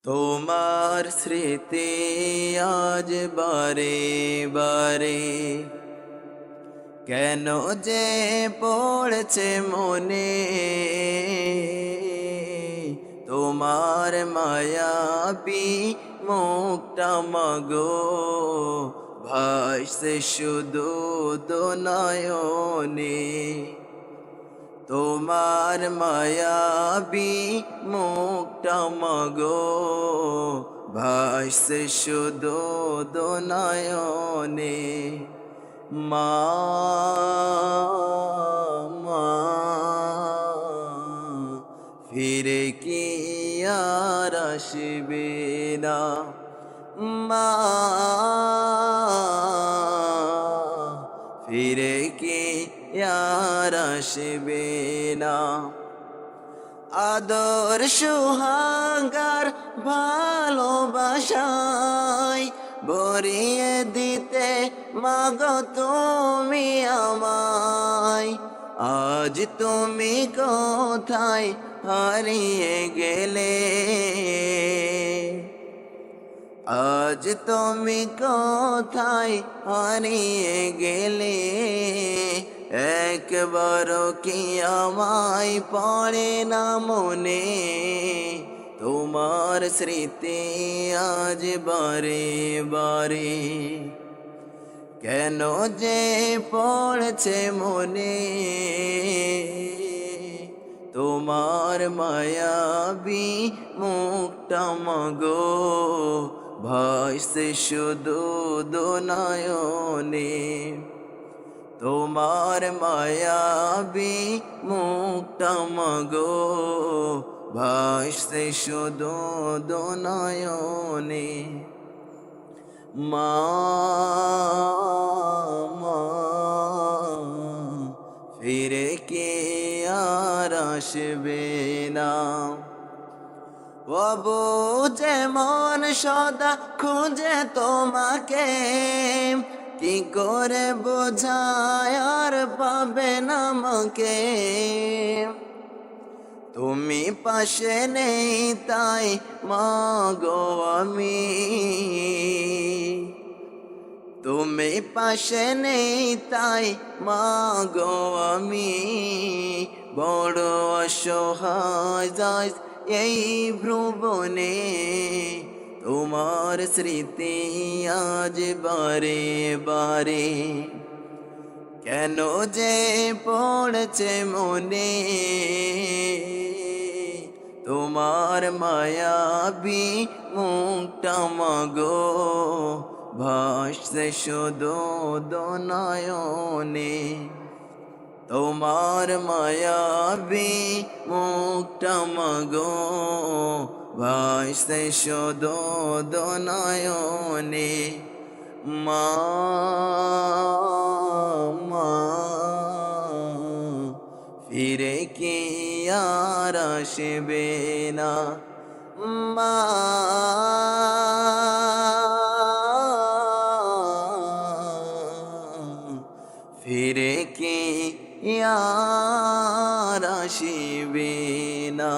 তোমার স্মৃতি আজ বারে বারে কেন যে পড়ছে মনে, তোমার মায়াবী মুখটা মাগো ভাসছে শুধু দো নয়নে। তোমার মায়াবী মুখটা মাগো ভাসছে শুধু দো নয়নে। মা মা ফিরে কি আর আসবে না, মা ফিরে কি আর আসবে না। আদর সুহাগার ভালোবাসায় ভরিয়ে দিতে মাগো তুমি আমায়। আজ তুমি কোথায় হারিয়ে গেলে, আজ তুমি কোথায় হারিয়ে গেলে। একবারও কি আমায় পড়ে না মনে, তোমার স্মৃতি আজ বারে বারে কেন যে পড়ছে মনে। তোমার মায়াবী মুখটা মাগো ভাসছে শুধু দো নয়নে। তোমার মায়াবী মুখটা মাগো ভাসছে শুধু দো নয়নে। মা মা ফিরে কি আর আসবে না। বাবু যেমন সদা খুঁজে তোমাকে, কি করে বোঝায় আর পাবে না আমাকে। তুমি পাশে নেই তাই মাগো আমি, তুমি পাশে নেই তাই মাগো আমি। বড় অসহায় যায় এই ভুবনে, তোমার স্মৃতি আজ বারে বারে কেন যে পড়ছে মনে। তোমার মায়াবী মুখটা মাগো ভাসছে শুধু দো নয়নে। তোমার মায়াবী মুখটা মাগো ভাসছে শুধু দো নয়নে। মা মা ফিরে কি আর আসবে না, মা ফিরে কি আর আসবে না।